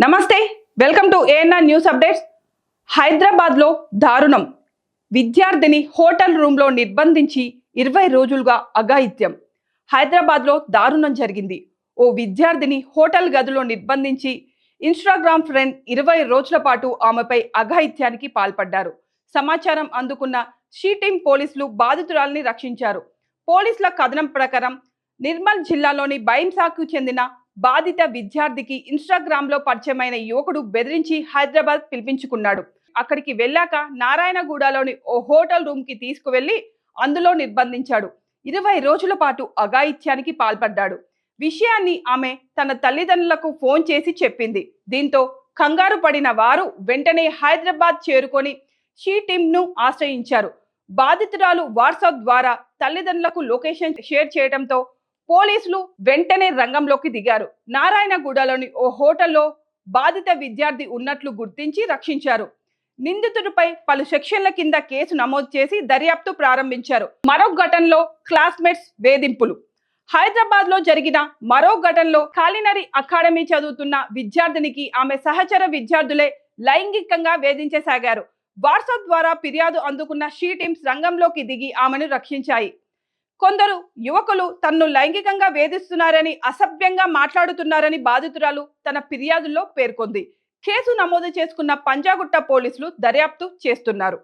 నమస్తే, welcome to ANR news updates. హైదరాబాద్లో దారుణం. విద్యార్థిని హోటల్ రూమ్లో నిర్బంధించి 20 రోజులుగా అఘాయిత్యం. హైదరాబాద్లో దారుణం జరిగింది. ఓ విద్యార్థిని హోటల్ గదిలో నిర్బంధించి ఇన్స్టాగ్రామ్ ఫ్రెండ్ 20 రోజుల పాటు ఆమెపై అఘాయిత్యానికి పాల్పడ్డారు. సమాచారం అందుకున్న షీ టీం పోలీసులు బాధితురాలిని రక్షించారు. పోలీసుల కథనం ప్రకారం నిర్మల్ జిల్లాలోని బైంసాకు చెందిన బాధిత విద్యార్థికి ఇన్స్టాగ్రామ్ లో పరిచయమైన యువకుడు బెదిరించి హైదరాబాద్ పిలిపించుకున్నాడు. అక్కడికి వెళ్ళాక నారాయణగూడలోని ఓ హోటల్ రూమ్ కి తీసుకువెళ్లి అందులో నిర్బంధించాడు. 20 రోజుల పాటు అఘాయిత్యానికి పాల్పడ్డాడు. విషయాన్ని ఆమె తన తల్లిదండ్రులకు ఫోన్ చేసి చెప్పింది. దీంతో కంగారు పడిన వారు వెంటనే హైదరాబాద్ చేరుకొని షీ టీమ్ ను ఆశ్రయించారు. బాధితురాలు వాట్సాప్ ద్వారా తల్లిదండ్రులకు లొకేషన్ షేర్ చేయడంతో పోలీసులు వెంటనే రంగంలోకి దిగారు. నారాయణగూడలోని ఓ హోటల్లో బాధిత విద్యార్థి ఉన్నట్లు గుర్తించి రక్షించారు. నిందితుడిపై పలు సెక్షన్ల కింద కేసు నమోదు చేసి దర్యాప్తు ప్రారంభించారు. మరో ఘటనలో క్లాస్మేట్స్ వేధింపులు. హైదరాబాద్ లో జరిగిన మరో ఘటనలో కాలినరీ అకాడమీ చదువుతున్న విద్యార్థినికి ఆమె సహచర విద్యార్థులే లైంగికంగా వేధించసాగారు. వాట్సాప్ ద్వారా ఫిర్యాదు అందుకున్న షీ టీమ్స్ రంగంలోకి దిగి ఆమెను రక్షించాయి. కొందరు యువకులు తన్ను లైంగికంగా వేధిస్తున్నారని, అసభ్యంగా మాట్లాడుతున్నారని బాధితురాలు తన ఫిర్యాదుల్లో పేర్కొంది. కేసు నమోదు చేసుకున్న పంజాగుట్ట పోలీసులు దర్యాప్తు చేస్తున్నారు.